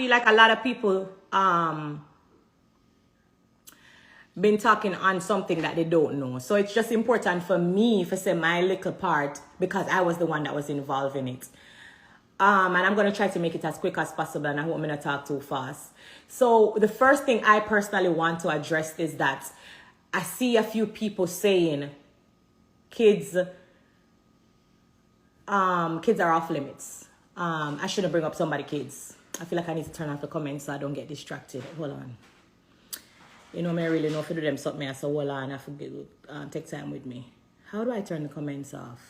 feel like a lot of people been talking on something that they don't know. So it's just important for me to say my little part because I was the one that was involved in it. And I'm going to try to make it as quick as possible, and I hope I'm not talk too fast. So the first thing I personally want to address is that I see a few people saying kids are off limits. I shouldn't bring up somebody's kids. I feel like I need to turn off the comments so I don't get distracted. Hold on. You know me, I really know if you do them something, I say, hold on, I forget, take time with me. How do I turn the comments off?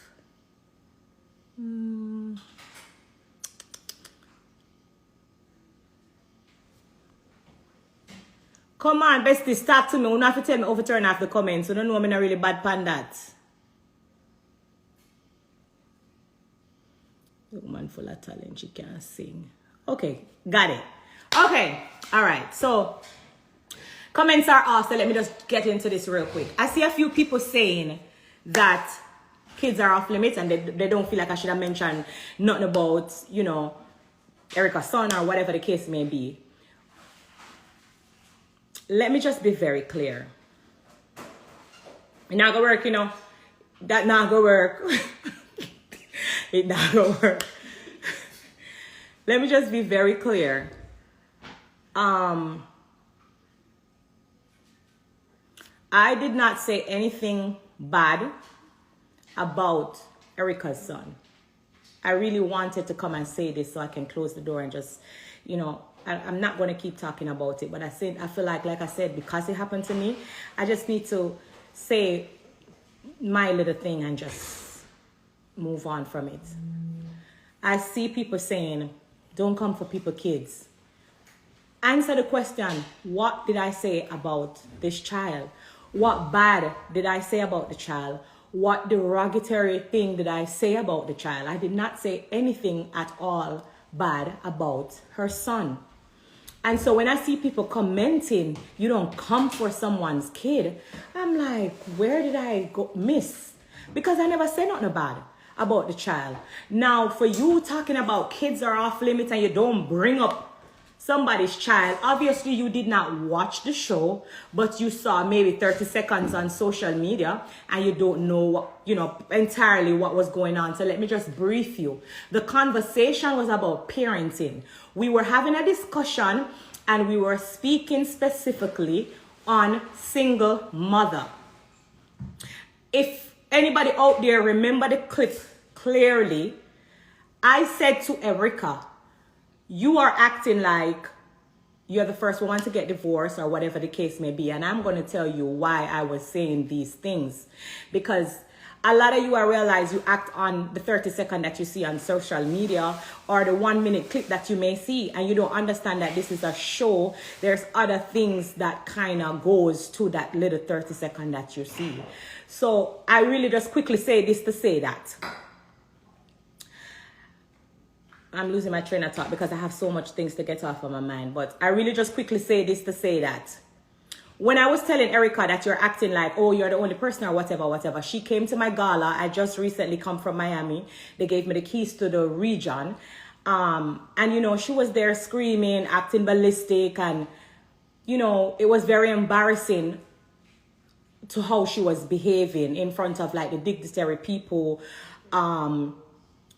Come on, bestie, talk to me. You don't have to tell me over turn off the comments. You don't know I'm not really bad pan that. The woman full of talent, she can't sing. Okay, got it. Okay, all right. So, comments are off, so let me just get into this real quick. I see a few people saying that kids are off limits and they don't feel like I should have mentioned nothing about, you know, Erica's son or whatever the case may be. Let me just be very clear. It not gonna work, you know. That not gonna work. It not gonna work. Let me just be very clear. I did not say anything bad about Erica's son. I really wanted to come and say this so I can close the door and just, you know, I'm not going to keep talking about it. But I feel like I said, because it happened to me, I just need to say my little thing and just move on from it. I see people saying, don't come for people's kids. Answer the question, what did I say about this child? What bad did I say about the child? What derogatory thing did I say about the child? I did not say anything at all bad about her son. And so when I see people commenting, you don't come for someone's kid, I'm like, where did I go miss? Because I never said nothing bad about the child. Now, for you talking about kids are off limits and you don't bring up somebody's child, obviously you did not watch the show, but you saw maybe 30 seconds on social media and you don't know what, you know, entirely what was going on. So let me just brief you. The conversation was about parenting. We were having a discussion and we were speaking specifically on single mother. If anybody out there remember the clip clearly, I said to Erica, you are acting like you're the first one to get divorced or whatever the case may be. And I'm going to tell you why I was saying these things. Because a lot of you, I realize you act on the 30-second that you see on social media or the 1-minute clip that you may see. And you don't understand that this is a show. There's other things that kind of goes to that little 30-second that you see. So I really just quickly say this to say that. I'm losing my train of thought because I have so much things to get off of my mind. But I really just quickly say this to say that when I was telling Erica that you're acting like, oh, you're the only person or whatever, she came to my gala. I just recently come from Miami. They gave me the keys to the region. And, you know, she was there screaming, acting ballistic. And, you know, it was very embarrassing to how she was behaving in front of, like, the dignitary people.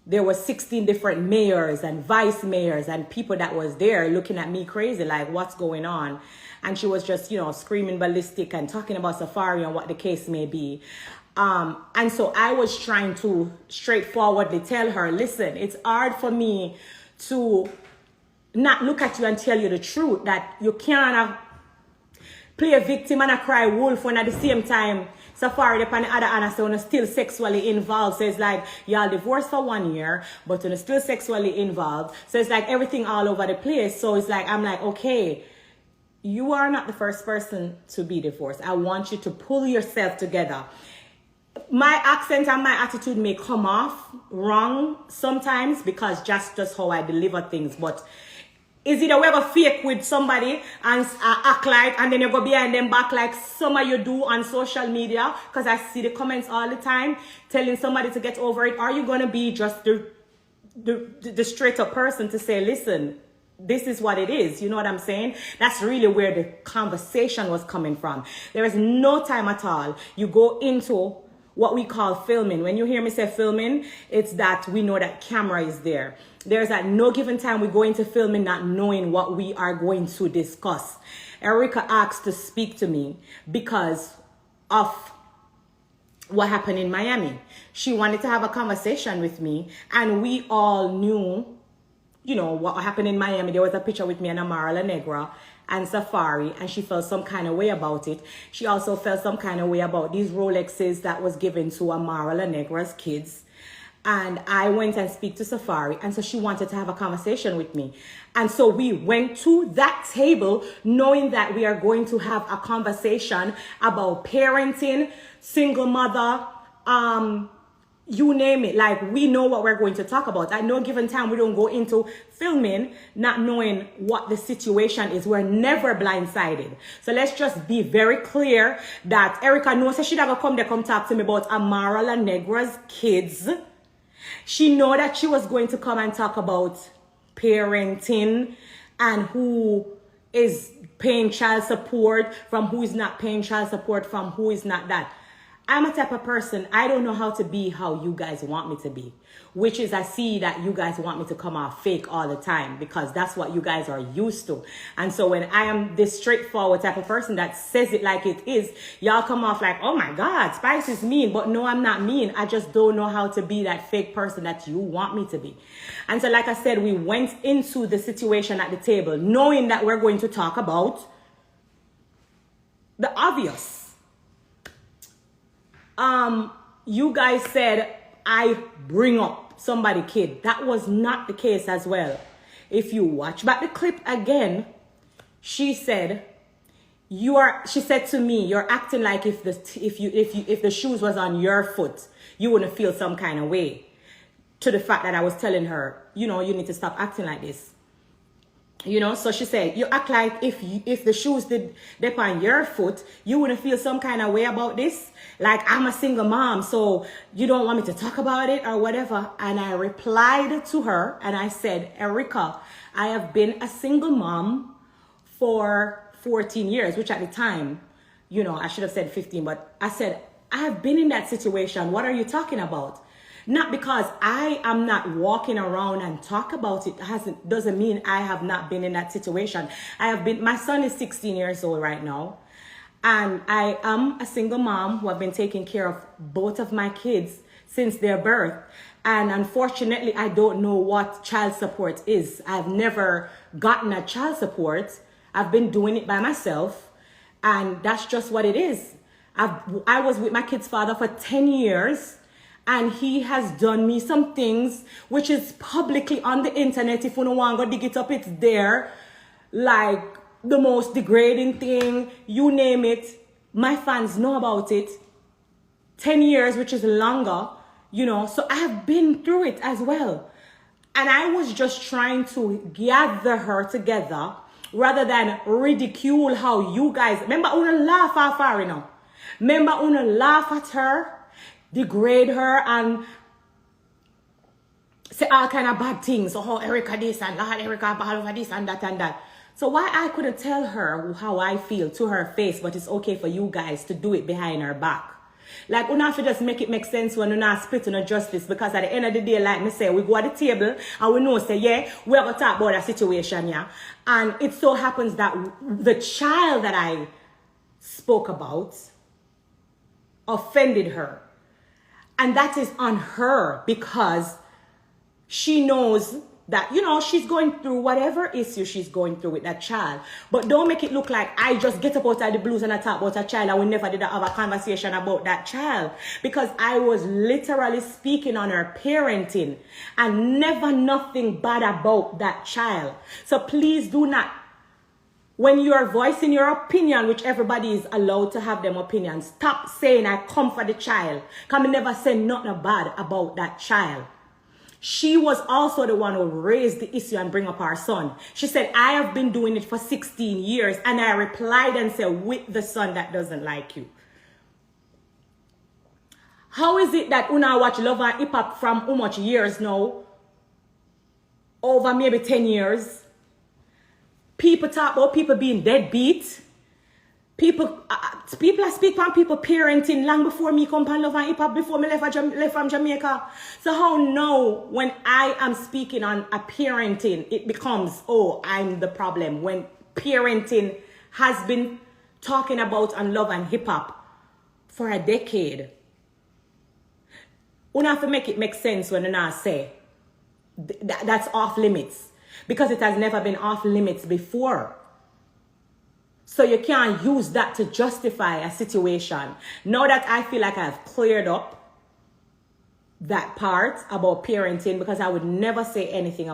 There were 16 different mayors and vice mayors and people that was there looking at me crazy, like, what's going on? And she was just, you know, screaming ballistic and talking about Safari and what the case may be. And so I was trying to straightforwardly tell her, listen, it's hard for me to not look at you and tell you the truth, that you can't play a victim and a cry wolf when at the same time Safari upon the other hand, so still sexually involved. So it's like y'all divorced for 1 year, but you're still sexually involved. So it's like everything all over the place. So it's like, I'm like, okay, you are not the first person to be divorced. I want you to pull yourself together. My accent and my attitude may come off wrong sometimes because just how I deliver things, but is it a way of fake with somebody and act like, and then you go behind them back like some of you do on social media? Because I see the comments all the time telling somebody to get over it. Are you going to be just the straight up person to say, listen, this is what it is. You know what I'm saying? That's really where the conversation was coming from. There is no time at all. You go into what we call filming. When you hear me say filming, it's that we know that camera is there. There's at no given time we go into filming not knowing what we are going to discuss. Erica asked to speak to me because of what happened in Miami. She wanted to have a conversation with me, and we all knew, you know, what happened in Miami. There was a picture with me and Amara La Negra and Safari, and she felt some kind of way about it. She also felt some kind of way about these Rolexes that was given to Amara La Negra's kids. And I went and speak to Safari, and so she wanted to have a conversation with me. And so we went to that table knowing that we are going to have a conversation about parenting, single mother, you name it. Like, we know what we're going to talk about. At no given time, we don't go into filming not knowing what the situation is. We're never blindsided. So let's just be very clear that Erica knows that she's not going to come talk to me about Amara La Negra's kids. She know that she was going to come and talk about parenting and who is paying child support from who is not paying child support from who is not that. I'm a type of person, I don't know how to be how you guys want me to be. Which is, I see that you guys want me to come off fake all the time because that's what you guys are used to. And so when I am this straightforward type of person that says it like it is, y'all come off like, oh my God, Spice is mean. But no, I'm not mean. I just don't know how to be that fake person that you want me to be. And so like I said, we went into the situation at the table knowing that we're going to talk about the obvious. You guys said I bring up somebody kid. That was not the case as well. If you watch back the clip again, she said she said to me, you're acting like if the shoes was on your foot, you wouldn't feel some kind of way. To the fact that I was telling her, you know, you need to stop acting like this. You know, so she said, you act like if the shoes did dip on your foot, you wouldn't feel some kind of way about this. Like, I'm a single mom, so you don't want me to talk about it or whatever. And I replied to her and I said, Erica, I have been a single mom for 14 years, which at the time, you know, I should have said 15, but I said, I have been in that situation. What are you talking about? Not because I am not walking around and talk about it doesn't mean I have not been in that situation. My son is 16 years old right now. And I am a single mom who have been taking care of both of my kids since their birth. And unfortunately, I don't know what child support is. I've never gotten a child support. I've been doing it by myself. And that's just what it is. I was with my kid's father for 10 years. And he has done me some things which is publicly on the internet. If you don't want to go dig it up, it's there. Like the most degrading thing, you name it. My fans know about it. 10 years, which is longer, you know. So I have been through it as well. And I was just trying to gather her together rather than ridicule how you guys. Remember, I want to laugh at her, you know. Remember, I want to laugh at her, degrade her, and say all kind of bad things. Oh, Erica this and that, Erica bad over this and that and that. So why I couldn't tell her how I feel to her face, but it's okay for you guys to do it behind her back. Like, we have to just make it make sense when we not split on justice, because at the end of the day, like me say, we go at the table and we know, say, yeah, we're going to talk about that situation, yeah. And it so happens that the child that I spoke about offended her. And that is on her, because she knows that, you know, she's going through whatever issue she's going through with that child. But don't make it look like I just get up out of the blues and I talk about a child and we never did have a conversation about that child. Because I was literally speaking on her parenting and never nothing bad about that child. So please do not, when you are voicing your opinion, which everybody is allowed to have them opinions, stop saying I come for the child. Because I never say nothing bad about that child. She was also the one who raised the issue and bring up our son. She said, I have been doing it for 16 years. And I replied and said, with the son that doesn't like you. How is it that Una watch Love and Hip Hop from how much years now? Over maybe 10 years. People talk about people being deadbeat. People speak on people parenting long before me come on Love and Hip Hop, before me left from Jamaica. So how now when I am speaking on a parenting, it becomes, oh, I'm the problem, when parenting has been talking about on Love and Hip Hop for a decade. You have to make it make sense when you say that's off limits, because it has never been off limits before. So you can't use that to justify a situation. Now that I feel like I've cleared up that part about parenting, because I would never say anything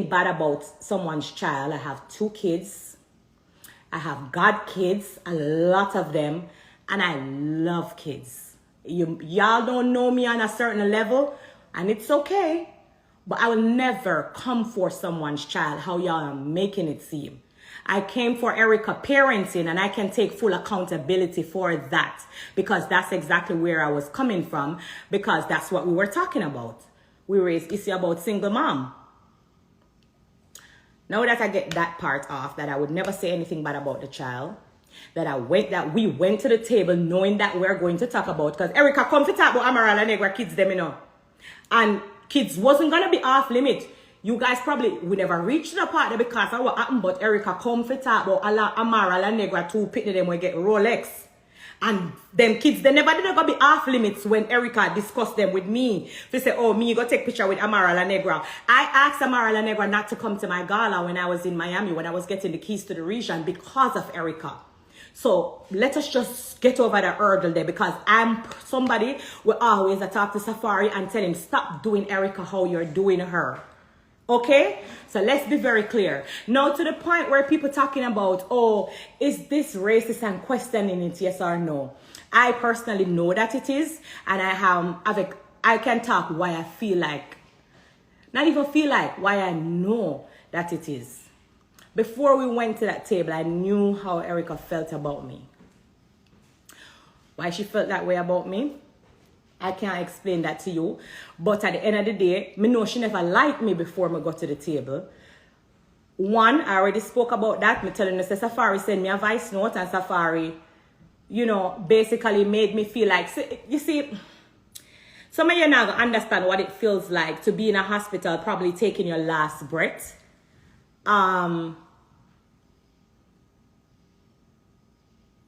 bad about someone's child. I have 2 kids. I have god kids, a lot of them, and I love kids. Y'all don't know me on a certain level, and it's okay, but I will never come for someone's child how y'all are making it seem. I came for Erica parenting, and I can take full accountability for that, because that's exactly where I was coming from, because that's what we were talking about. We raised issue about single mom. Now that I get that part off, that I would never say anything bad about the child, that we went to the table knowing that we're going to talk about, because Erica come to talk about Amaral and Negra kids them, and kids wasn't going to be off limit. You guys probably would never reach the part there because of what happened, but Erica come for talk about Amaral and Negra 2 pitney them will get Rolex. And them kids, they never did not be off limits when Erica discussed them with me. They say, oh, me, you go take picture with Amaral and Negra. I asked Amaral and Negra not to come to my gala when I was in Miami, when I was getting the keys to the region, because of Erica. So let us just get over the hurdle there, because I'm somebody will always talk to Safari and tell him, stop doing Erica how you're doing her. Okay, so let's be very clear. Now to the point where people talking about, oh, is this racist, and questioning it, yes or no. I personally know that it is, and I can talk why I feel like, not even feel like, why I know that it is. Before we went to that table, I knew how Erica felt about me. Why she felt that way about me, I can't explain that to you. But at the end of the day, me know she never liked me before me got to the table. One, I already spoke about that. Me telling her, Safari sent me a voice note, and Safari, basically made me feel like, you see, some of you now gonna understand what it feels like to be in a hospital, probably taking your last breath.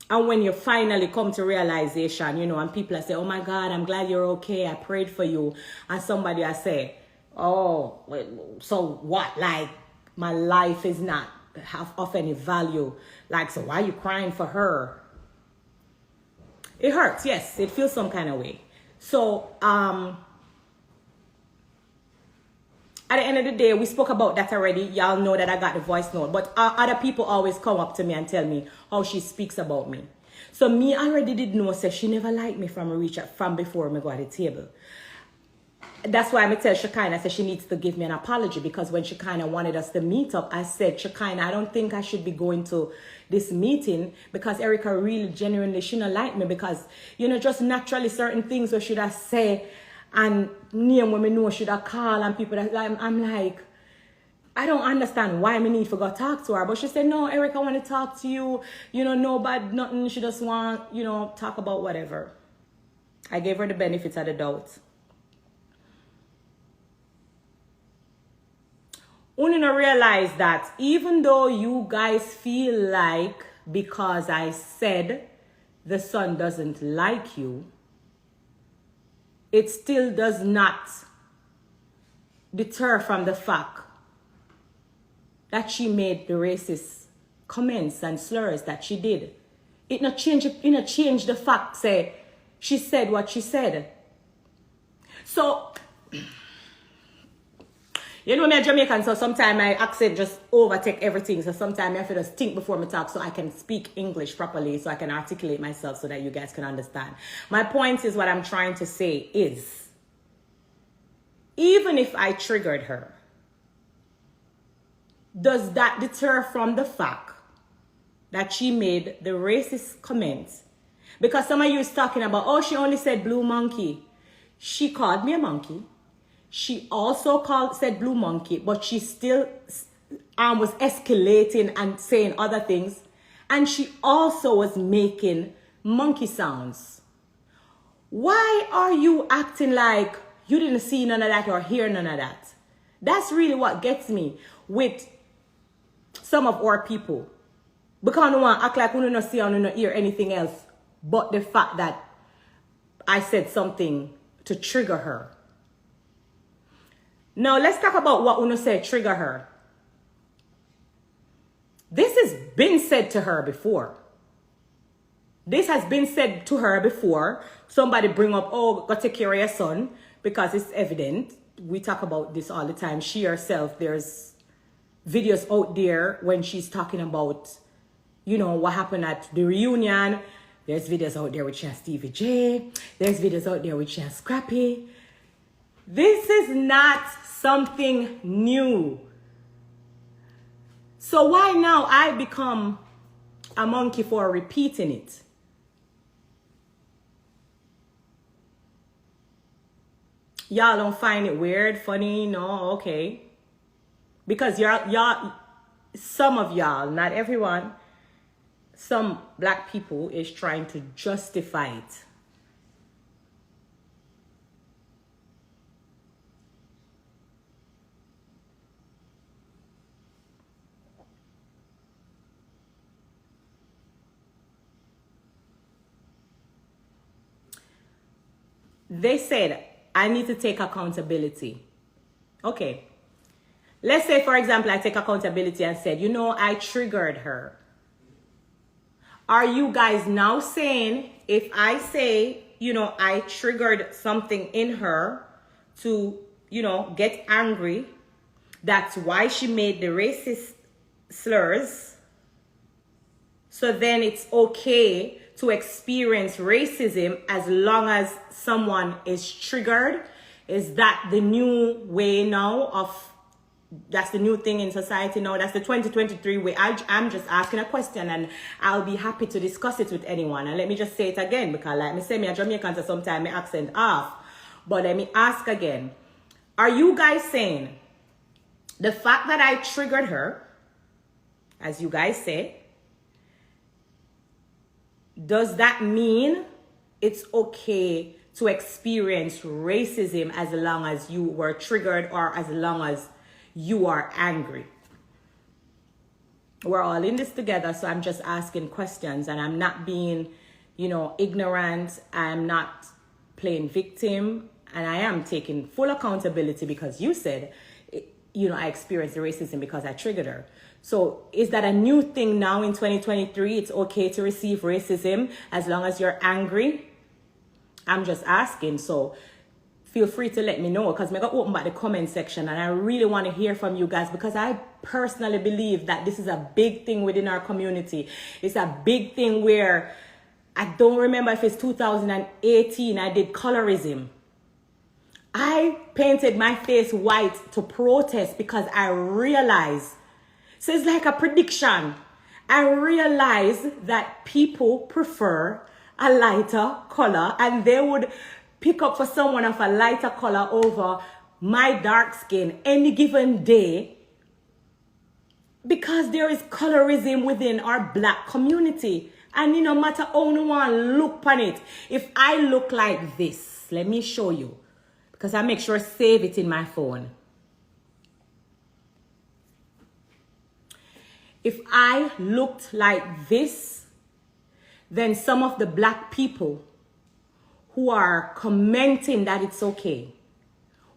And when you finally come to realization, and people say, oh my God, I'm glad you're okay, I prayed for you. And somebody I say, oh, so what? Like, my life is not of any value. Like, so why are you crying for her? It hurts, yes, it feels some kind of way. So, at the end of the day, we spoke about that already. Y'all know that I got the voice note. But other people always come up to me and tell me how she speaks about me. So me already did know, say she never liked me from before me go at the table. That's why I tell Shekinah, I said she needs to give me an apology, because when Shekinah wanted us to meet up, I said, Shekinah, I don't think I should be going to this meeting, because Erica really genuinely shouldn't like me, because, just naturally certain things we should have said, and name when me know should I call, and people that I'm like, I don't understand why me need to go talk to her. But she said, no, Erica, I want to talk to you. No bad, nothing. She just want, talk about whatever. I gave her the benefits of the doubt. Only to realize that even though you guys feel like, because I said the son doesn't like you, it still does not deter from the fact that she made the racist comments and slurs that she did. It not change the fact, say, she said what she said. So, me a Jamaican, so sometimes my accent just overtake everything. So sometimes I have to just think before me talk so I can speak English properly, so I can articulate myself so that you guys can understand. My point is, what I'm trying to say is, even if I triggered her, does that deter from the fact that she made the racist comments? Because some of you is talking about, oh, she only said blue monkey. She called me a monkey. She also said blue monkey, but she still was escalating and saying other things. And she also was making monkey sounds. Why are you acting like you didn't see none of that or hear none of that? That's really what gets me with some of our people. Because no one act like we don't see or don't hear anything else but the fact that I said something to trigger her. Now let's talk about what Uno said trigger her. This has been said to her before. This has been said to her before. Somebody bring up, oh, go take care of your son, because it's evident. We talk about this all the time. She herself, there's videos out there when she's talking about, you know, what happened at the reunion. There's videos out there with she and Stevie J. There's videos out there with she and Scrappy. This is not something new. So why now I become a monkey for repeating it? Y'all don't find it weird, funny? No, okay. Because y'all, some of y'all, not everyone, some black people is trying to justify it. They said, I need to take accountability. Okay. Let's say, for example, I take accountability and said, you know, I triggered her. Are you guys now saying, if I say, you know, I triggered something in her to, you know, get angry, that's why she made the racist slurs, so then it's okay to experience racism as long as someone is triggered? Is that the new way now of, that's the new thing in society now? That's the 2023 way. I'm just asking a question and I'll be happy to discuss it with anyone. And let me just say it again, because like me say, me a Jamaican, so sometimes my accent off. But let me ask again. Are you guys saying the fact that I triggered her, as you guys say, does that mean it's okay to experience racism as long as you were triggered or as long as you are angry? We're all in this together, so I'm just asking questions and I'm not being, you know, ignorant. I'm not playing victim, and I am taking full accountability because you said, you know, I experienced the racism because I triggered her. So is that a new thing now in 2023? It's okay to receive racism as long as you're angry? I'm just asking. So feel free to let me know, because I'm going to open back the comment section and I really want to hear from you guys, because I personally believe that this is a big thing within our community. It's a big thing where I don't remember if it's 2018, I did colorism. I painted my face white to protest because I realized, so it's like a prediction. I realized that people prefer a lighter color and they would pick up for someone of a lighter color over my dark skin any given day, because there is colorism within our black community. And no matter how no one look on it, if I look like this, let me show you, because I make sure I save it in my phone. If I looked like this, then some of the black people who are commenting that it's okay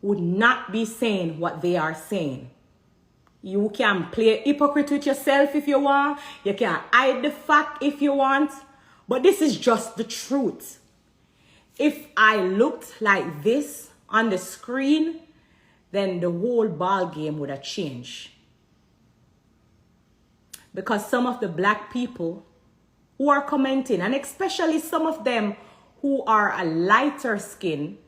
would not be saying what they are saying. You can play hypocrite with yourself if you want. You can hide the fact if you want. But this is just the truth. If I looked like this on the screen, then the whole ball game would have changed. Because some of the black people who are commenting, and especially some of them who are a lighter skin,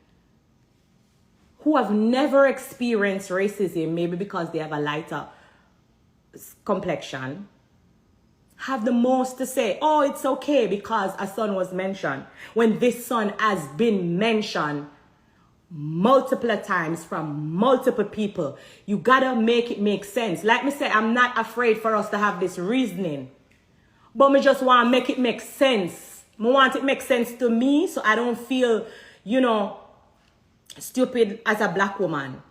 who have never experienced racism, maybe because they have a lighter complexion, have the most to say. Oh, it's okay because a son was mentioned, when this son has been mentioned multiple times from multiple people. You gotta make it make sense. Like me say, I'm not afraid for us to have this reasoning, but me just want to make it make sense. Me want it make sense to me, so I don't feel, you know, stupid as a black woman.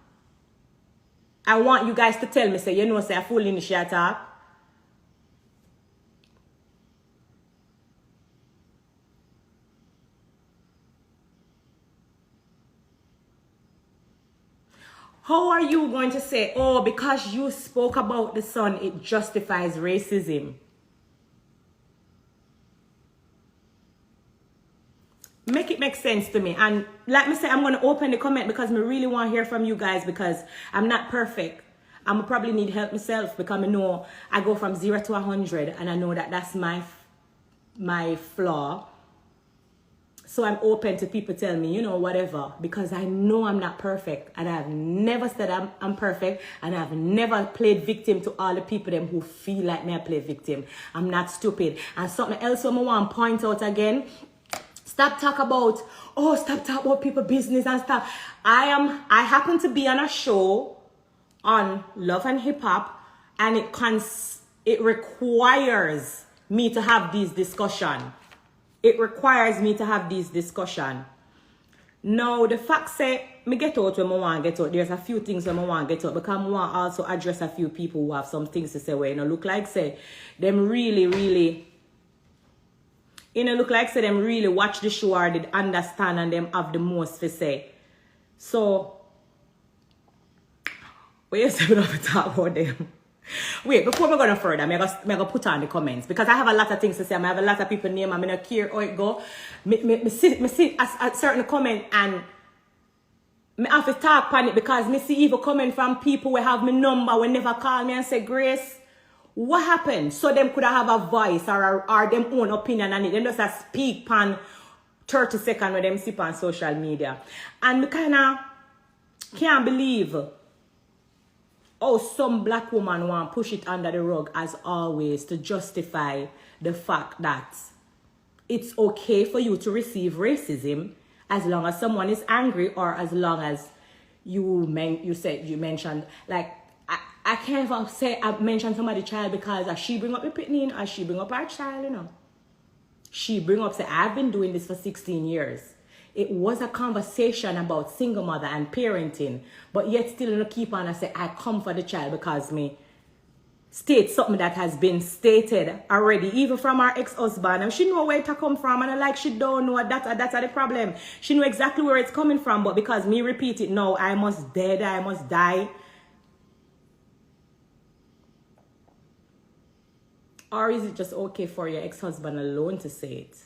I want you guys to tell me, say, you know, say a full initiator. How are you going to say, oh, because you spoke about the son, it justifies racism? Make it make sense to me. And like me say, I'm going to open the comment because I really want to hear from you guys, because I'm not perfect. I'm probably need help myself, because I know I go from 0 to 100 and I know that that's my flaw. So I'm open to people tell me, you know, whatever, because I know I'm not perfect, and I've never said I'm perfect, and I've never played victim to all the people them who feel like me I play victim. I'm not stupid. And something else I want to point out again, stop talk about people business and stuff. I happen to be on a show on Love and Hip Hop, and it requires me to have these discussions. It requires me to have these discussions. Now, the fact say, me get out when I want to get out. There's a few things when I want to get out, because I want to also address a few people who have some things to say where, you know, look like say, them really, you know, look like say them really watch the show or did understand and them have the most to say. So, what you say we don't talk about them? Wait, before we go no further, I'm going to put on the comments, because I have a lot of things to say. I have a lot of people name. I'm going to care how it go. Me see a certain comment, and me have to talk on it, because me see even comment from people who have my number, will never call me and say, Grace, what happened? So them could have a voice or them own opinion on it. Them just speak on 30 seconds when them sip on social media. And me kind of can't believe, oh, some black woman want to push it under the rug, as always, to justify the fact that it's okay for you to receive racism as long as someone is angry, or as long as you mentioned, like, I can't even say I mentioned somebody's child because she bring up the pitney, or she bring up our child, you know. She bring up, say, I've been doing this for 16 years. It was a conversation about single mother and parenting, but yet still, you know, keep on and say, I come for the child, because me state something that has been stated already, even from our ex-husband. And she know where it come from, and I like she don't know that's the problem. She know exactly where it's coming from, but because me repeat it now, I must die. Or is it just okay for your ex-husband alone to say it?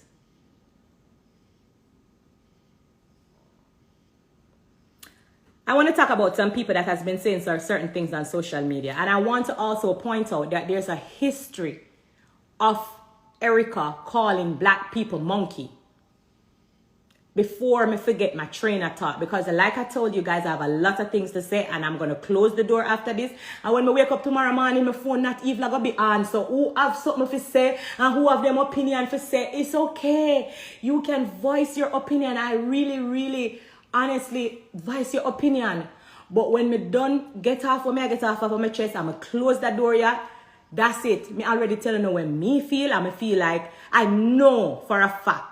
I want to talk about some people that has been saying certain things on social media. And I want to also point out that there's a history of Erica calling black people monkey. Before me forget my train of thought, because like I told you guys, I have a lot of things to say, and I'm going to close the door after this. And when I wake up tomorrow morning, my phone not even going to be on. So who have something to say and who have them opinion to say, it's okay. You can voice your opinion. I really, honestly, voice your opinion. But when me done get off of my chest, I'm going to close that door, yeah. That's it. Me already telling you when me feel, I feel like I know for a fact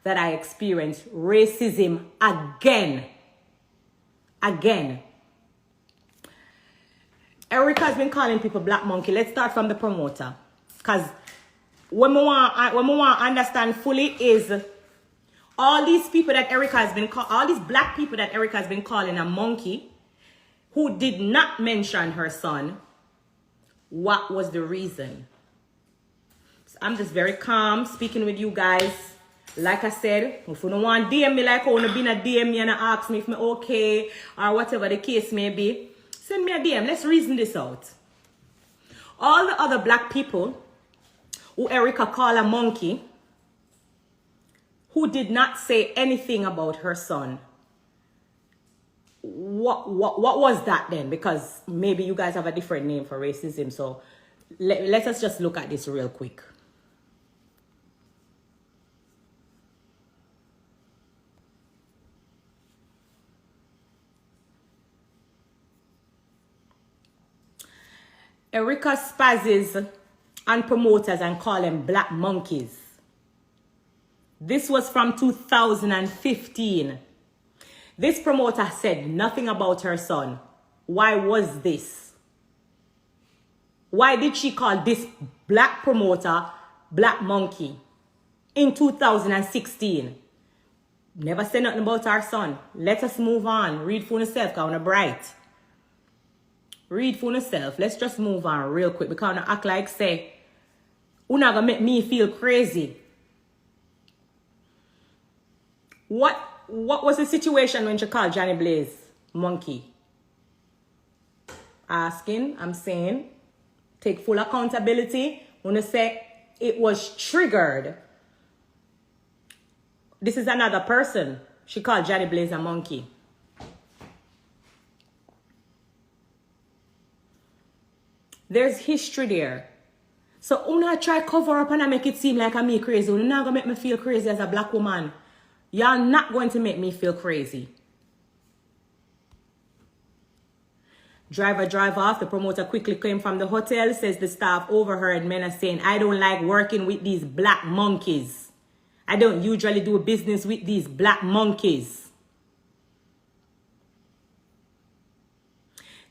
that I experienced racism again. Erica's been calling people black monkey. Let's start from the promoter. Because what we want to understand fully is all these people that Erica has been all these black people that Erica has been calling a monkey, who did not mention her son. What was the reason? So I'm just very calm speaking with you guys. Like I said, if you don't want to DM me like I want to be in a DM me and ask me if I'm okay or whatever the case may be, send me a DM. Let's reason this out. All the other black people who Erica called a monkey, who did not say anything about her son, what was that then? Because maybe you guys have a different name for racism. So let us just look at this real quick. Erica spazzes on promoters and call them black monkeys. This was from 2015. This promoter said nothing about her son. Why was this? Why did she call this black promoter black monkey in 2016? Never said nothing about our son. Let us move on. Read for yourself, because I'm bright. Read for yourself. Let's just move on real quick, because I act like say, you're not gonna make me feel crazy. What was the situation when she called Johnny Blaze monkey? Asking, I'm saying, take full accountability. When I say it was triggered. This is another person. She called Johnny Blaze a monkey. There's history there. So una try cover up and I make it seem like I'm me crazy. You're not gonna make me feel crazy as a black woman. Y'all not going to make me feel crazy. Driver drive off. The promoter quickly came from the hotel. Says the staff overheard Mena saying, I don't like working with these black monkeys. I don't usually do business with these black monkeys.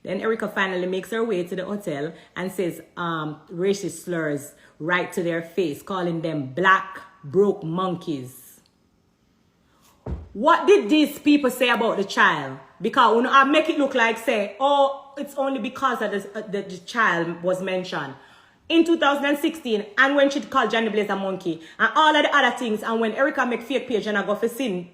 Then Erica finally makes her way to the hotel and says racist slurs right to their face, calling them black broke monkeys. What did these people say about the child? Because when I make it look like say, oh, it's only because of the child was mentioned. In 2016, and when she called Johnny Blaze a monkey, and all of the other things, and when Erica make fake page and I go for sin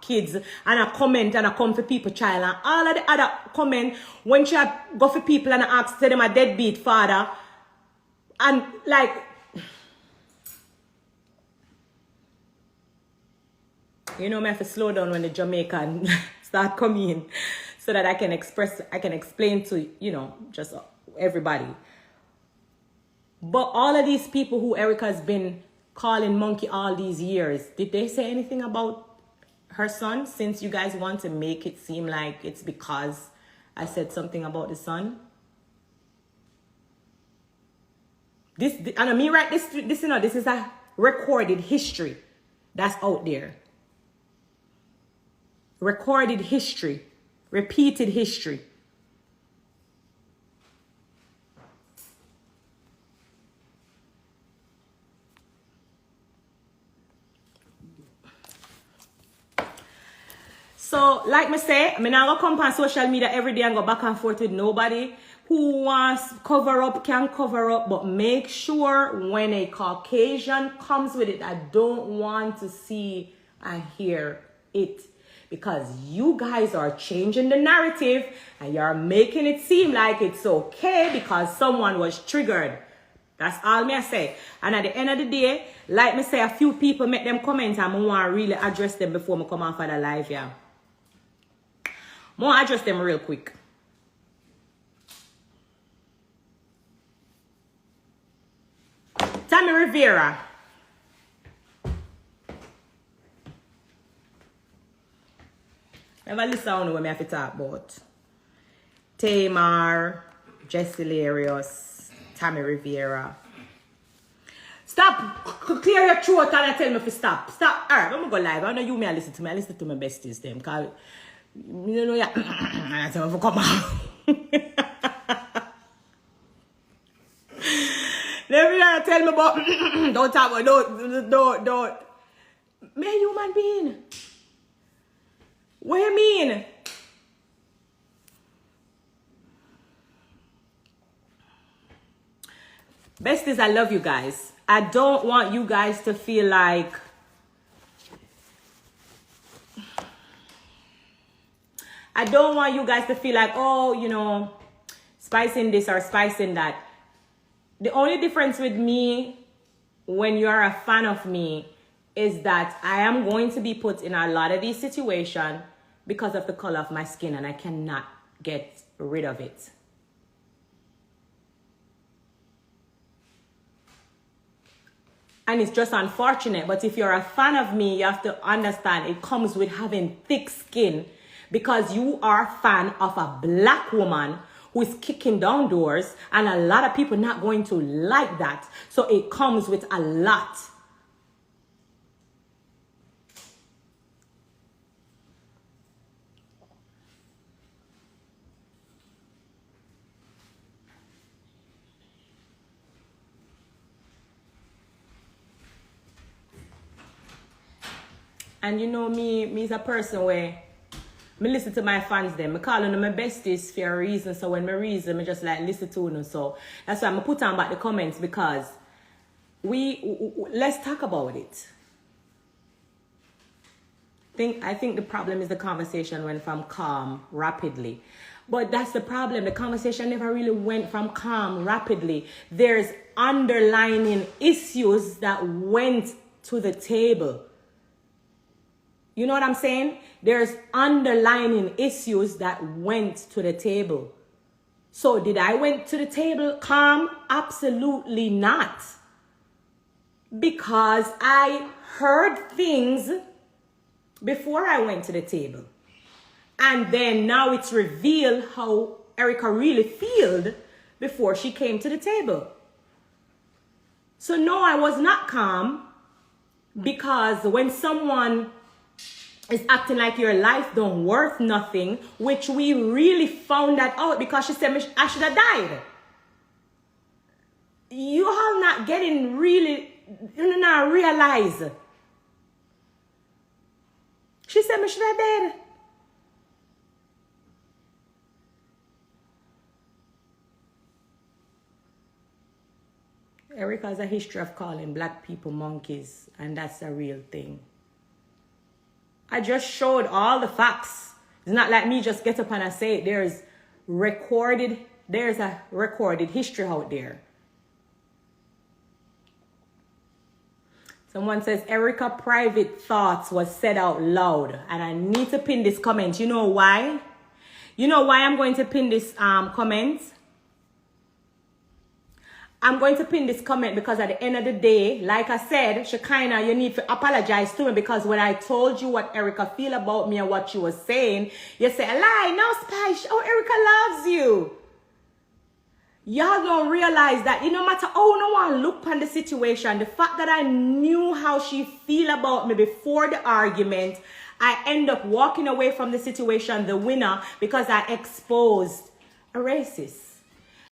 kids, and I comment and I come for people child, and all of the other comment, when she go for people and I ask to them a deadbeat father, and like, you know, me have to slow down when the Jamaican start coming so that I can explain to, you know, just everybody. But all of these people who Erica's been calling monkey all these years, did they say anything about her son? Since you guys want to make it seem like it's because I said something about the son. And I mean, right, this you know, this is a recorded history that's out there. Recorded history, repeated history. So, like me say, I'm not gonna come on social media every day and go back and forth with nobody. Who wants cover up can cover up, but make sure when a Caucasian comes with it, I don't want to see and hear it. Because you guys are changing the narrative and you're making it seem like it's okay because someone was triggered. That's all me I say. And at the end of the day, like me say, a few people make them comment and I want to really address them before I come off of the live, yeah. I want to address them real quick. Tammy Rivera. Never listen to what I have to talk about. Tamar, Jesse Larios, Tammy Rivera. Stop! Clear your throat and tell me to stop. Stop. Alright, I'm going to go live. I know you may listen to me. I listen to my besties them. Because, you know, yeah. I tell me to come on. Let me tell me about... Don't talk about... Don't. Me a human being. What do you mean? Besties, I love you guys. I don't want you guys to feel like oh, you know, spicing this or spicing that. The only difference with me when you're a fan of me is that I am going to be put in a lot of these situations because of the color of my skin and I cannot get rid of it. And it's just unfortunate, but if you're a fan of me, you have to understand it comes with having thick skin because you are a fan of a black woman who is kicking down doors, and a lot of people not going to like that. So it comes with a lot. And you know me is a person where me listen to my fans them. Me call them my besties for a reason. So when me reason, me just like listen to them. So that's why I'm put on back the comments, because let's talk about it. I think the problem is the conversation went from calm rapidly. But that's the problem. The conversation never really went from calm rapidly. There's underlying issues that went to the table. You know what I'm saying? There's underlying issues that went to the table. So did I went to the table calm? Absolutely not. Because I heard things before I went to the table. And then now it's revealed how Erica really felt before she came to the table. So no, I was not calm, because when someone is acting like your life don't worth nothing, which we really found that out because she said I should have died. You are not getting really, you not realize. She said I should have died. Erica has a history of calling black people monkeys, and that's a real thing. I just showed all the facts. It's not like me just get up and I say it. There's a recorded history out there. Someone says, Erica private thoughts was said out loud. And I need to pin this comment. You know why? You know why I'm going to pin this comment? I'm going to pin this comment because at the end of the day, like I said, Shekinah, you need to apologize to me, because when I told you what Erica feel about me and what she was saying, you say, a lie, no Spice, oh, Erica loves you. Y'all don't realize that no matter how no one look on the situation, the fact that I knew how she feel about me before the argument, I end up walking away from the situation the winner, because I exposed a racist.